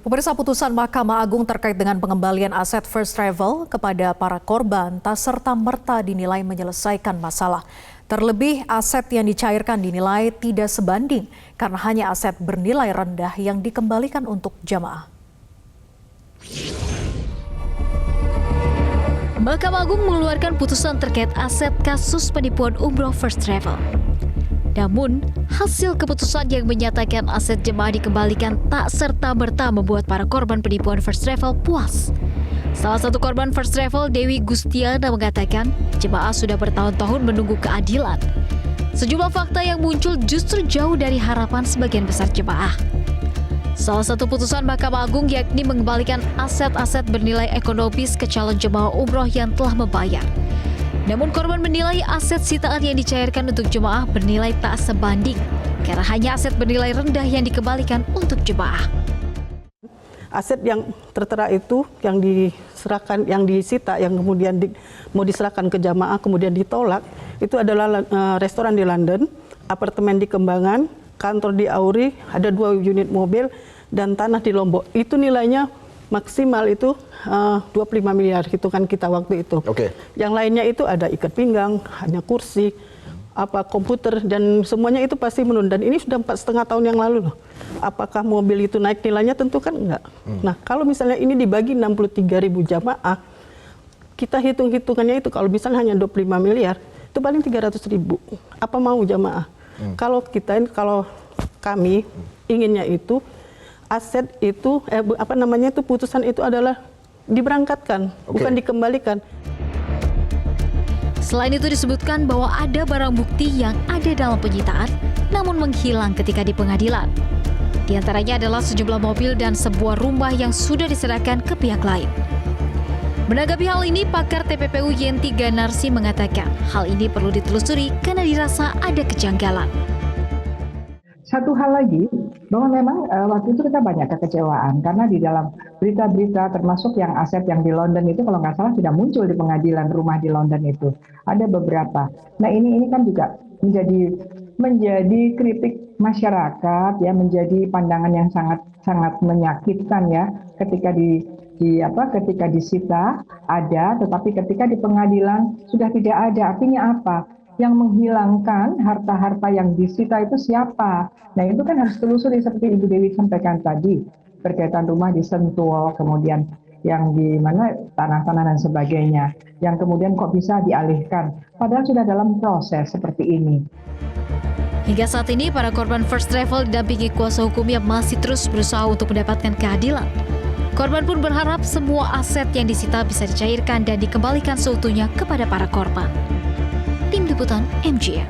Pemirsa, putusan Mahkamah Agung terkait dengan pengembalian aset First Travel kepada para korban tak serta-merta dinilai menyelesaikan masalah. Terlebih aset yang dicairkan dinilai tidak sebanding karena hanya aset bernilai rendah yang dikembalikan untuk jamaah. Mahkamah Agung mengeluarkan putusan terkait aset kasus penipuan umroh First Travel. Namun, hasil keputusan yang menyatakan aset jemaah dikembalikan tak serta-merta membuat para korban penipuan First Travel puas. Salah satu korban First Travel, Dewi Gustiana, mengatakan jemaah sudah bertahun-tahun menunggu keadilan. Sejumlah fakta yang muncul justru jauh dari harapan sebagian besar jemaah. Salah satu putusan Mahkamah Agung yakni mengembalikan aset-aset bernilai ekonomis ke calon jemaah umroh yang telah membayar. Namun korban menilai aset sitaan yang dicairkan untuk jemaah bernilai tak sebanding karena hanya aset bernilai rendah yang dikembalikan untuk jemaah. Aset yang tertera itu yang diserahkan, yang disita, yang kemudian mau diserahkan ke jamaah kemudian ditolak, itu adalah restoran di London, apartemen di Kembangan, kantor di Auri, ada 2 unit mobil dan tanah di Lombok. Itu nilainya maksimal itu 25 miliar, hitungan kita waktu itu. Yang lainnya itu ada ikat pinggang, hanya kursi, komputer, dan semuanya itu pasti menurun. Dan ini sudah 4,5 tahun yang lalu loh. Apakah mobil itu naik nilainya? Tentu kan enggak. Nah, kalau misalnya ini dibagi 63.000 jamaah, kita hitung-hitungannya itu kalau misalnya hanya 25 miliar, itu paling 300.000. Apa mau jamaah? Kalau kami inginnya itu aset itu putusan itu adalah diberangkatkan, bukan dikembalikan. Selain itu disebutkan bahwa ada barang bukti yang ada dalam penyitaan namun menghilang ketika di pengadilan. Di antaranya adalah sejumlah mobil dan sebuah rumah yang sudah diserahkan ke pihak lain. Menanggapi hal ini, pakar TPPU Yenti Ganarsi mengatakan hal ini perlu ditelusuri karena dirasa ada kejanggalan. Satu hal lagi, bahwa memang waktu itu kita banyak kekecewaan karena di dalam berita-berita termasuk yang aset yang di London itu kalau nggak salah sudah muncul di pengadilan rumah di London itu. Ada beberapa. Nah ini kan juga menjadi kritik masyarakat ya, menjadi pandangan yang sangat menyakitkan ya ketika ketika disita ada, tetapi ketika di pengadilan sudah tidak ada. Artinya apa? Yang menghilangkan harta-harta yang disita itu siapa? Nah itu kan harus telusuri seperti Ibu Dewi sampaikan tadi, berkaitan rumah di Sentul, kemudian yang di mana tanah-tanah dan sebagainya, yang kemudian kok bisa dialihkan, padahal sudah dalam proses seperti ini. Hingga saat ini, para korban First Travel didampingi kuasa hukumnya masih terus berusaha untuk mendapatkan keadilan. Korban pun berharap semua aset yang disita bisa dicairkan dan dikembalikan seutuhnya kepada para korban. Tim Liputan MGN.